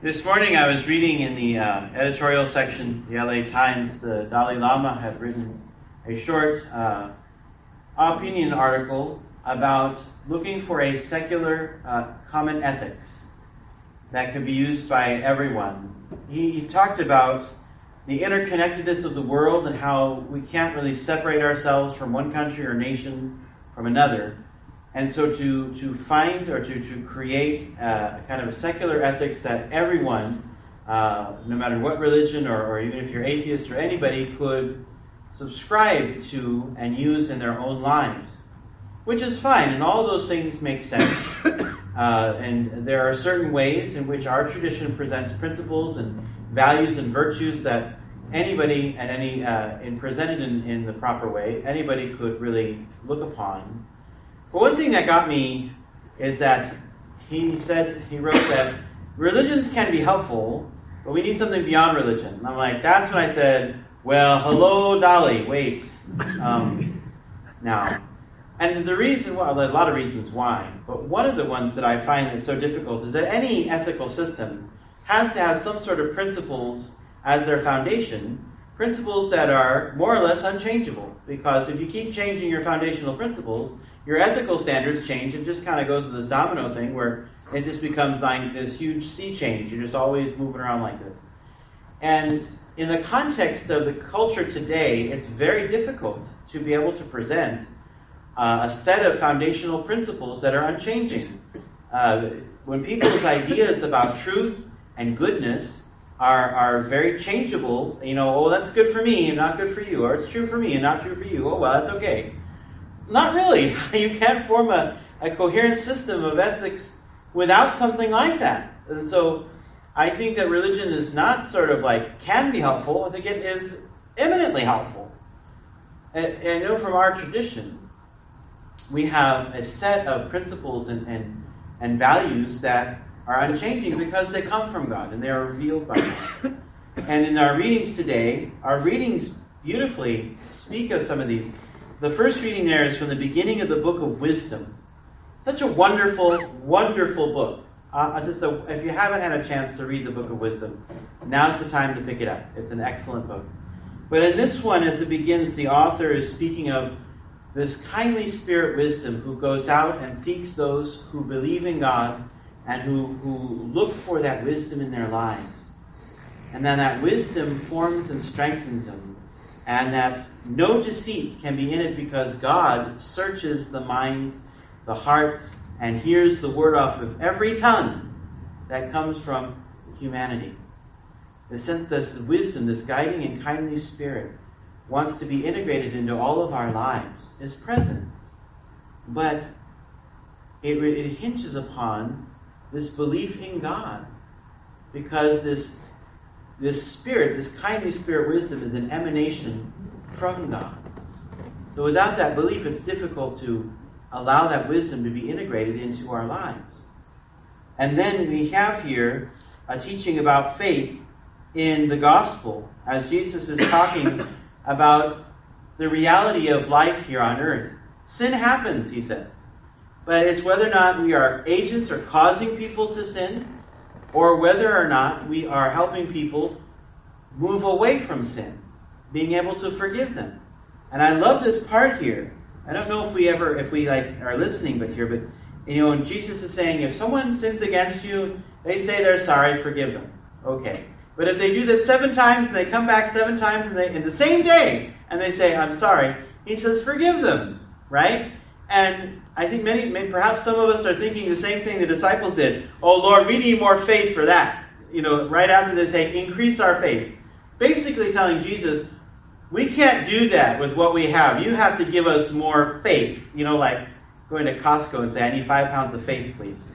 This morning I was reading in the editorial section, the LA Times, the Dalai Lama had written a short opinion article about looking for a secular common ethics that could be used by everyone. He talked about the interconnectedness of the world and how we can't really separate ourselves from one country or nation from another. And so to find or to create a kind of a secular ethics that everyone, no matter what religion or even if you're atheist or anybody, could subscribe to and use in their own lives. Which is fine, and all those things make sense. And there are certain ways in which our tradition presents principles and values and virtues that anybody and presented in the proper way, anybody could really look upon. But one thing that got me is that he wrote that religions can be helpful, but we need something beyond religion. And I'm like, that's when I said, well, hello, Dolly, wait. Now, and the reason, well, a lot of reasons why, but one of the ones that I find that's so difficult is that any ethical system has to have some sort of principles as their foundation, principles that are more or less unchangeable. Because if you keep changing your foundational principles, your ethical standards change. It just kind of goes to this domino thing where it just becomes like this huge sea change. You're just always moving around like this. And in the context of the culture today, it's very difficult to be able to present a set of foundational principles that are unchanging. When people's ideas about truth and goodness are very changeable, oh, that's good for me and not good for you, or it's true for me and not true for you, oh, well, that's okay. Not really. You can't form a coherent system of ethics without something like that. And so I think that religion is not sort of like can be helpful. I think it is eminently helpful. And I know from our tradition, we have a set of principles and values that are unchanging because they come from God and they are revealed by God. And in our readings today, our readings beautifully speak of some of these. The first reading there is from the beginning of the book of Wisdom. Such a wonderful, wonderful book. If you haven't had a chance to read the book of Wisdom, now's the time to pick it up. It's an excellent book. But in this one, as it begins, the author is speaking of this kindly spirit wisdom who goes out and seeks those who believe in God and who look for that wisdom in their lives. And then that wisdom forms and strengthens them. And that no deceit can be in it because God searches the minds, the hearts, and hears the word off of every tongue that comes from humanity. The sense that this wisdom, this guiding and kindly spirit, wants to be integrated into all of our lives is present. But it hinges upon this belief in God. Because this spirit, this kindly spirit wisdom is an emanation from God. So without that belief, it's difficult to allow that wisdom to be integrated into our lives. And then we have here a teaching about faith in the gospel as Jesus is talking about the reality of life here on earth. Sin happens, he says. But it's whether or not we are agents or causing people to sin, or whether or not we are helping people move away from sin, being able to forgive them. And I love this part here. I don't know if we are listening but when Jesus is saying, if someone sins against you, they say they're sorry, forgive them. Okay. But if they do that 7 times and they come back 7 times in the same day and they say, I'm sorry, he says, forgive them. Right? And I think perhaps some of us are thinking the same thing the disciples did. Oh, Lord, we need more faith for that. Right after they say, increase our faith. Basically telling Jesus, we can't do that with what we have. You have to give us more faith. Like going to Costco and say, I need 5 pounds of faith, please.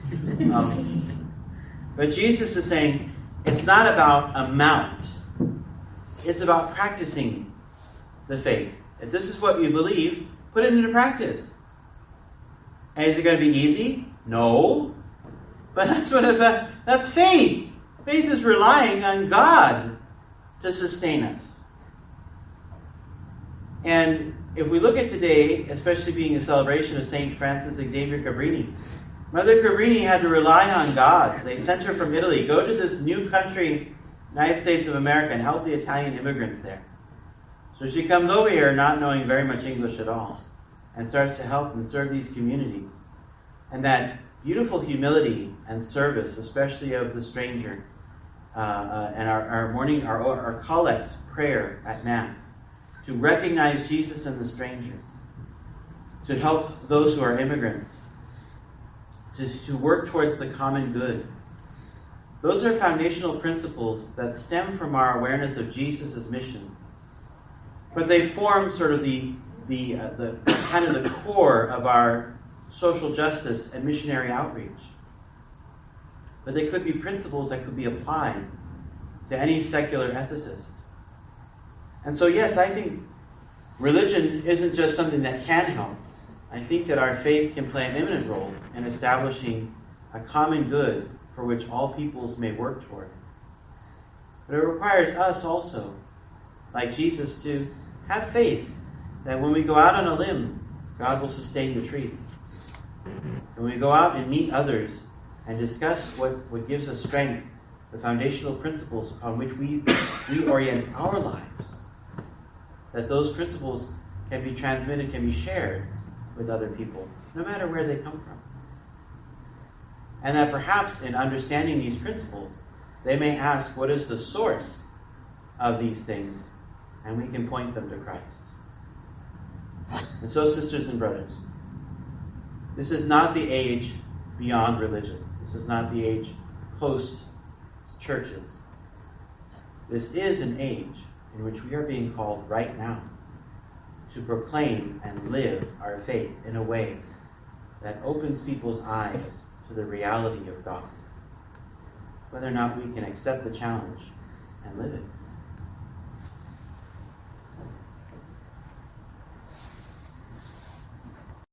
But Jesus is saying, it's not about amount. It's about practicing the faith. If this is what you believe, put it into practice. And is it going to be easy? No. But that's faith. Faith is relying on God to sustain us. And if we look at today, especially being a celebration of St. Francis Xavier Cabrini, Mother Cabrini had to rely on God. They sent her from Italy, go to this new country, United States of America, and help the Italian immigrants there. So she comes over here not knowing very much English at all, and starts to help and serve these communities. And that beautiful humility and service, especially of the stranger, and our morning, our collect prayer at Mass, to recognize Jesus in the stranger, to help those who are immigrants, to work towards the common good. Those are foundational principles that stem from our awareness of Jesus' mission. But they form sort of the kind of the core of our social justice and missionary outreach. But they could be principles that could be applied to any secular ethicist. And so, yes, I think religion isn't just something that can help. I think that our faith can play an eminent role in establishing a common good for which all peoples may work toward. But it requires us also, like Jesus, to have faith that when we go out on a limb, God will sustain the tree. When we go out and meet others and discuss what gives us strength, the foundational principles upon which we orient our lives, that those principles can be transmitted, can be shared with other people, no matter where they come from. And that perhaps in understanding these principles, they may ask, what is the source of these things? And we can point them to Christ. And so, sisters and brothers, this is not the age beyond religion. This is not the age post churches. This is an age in which we are being called right now to proclaim and live our faith in a way that opens people's eyes to the reality of God, whether or not we can accept the challenge and live it.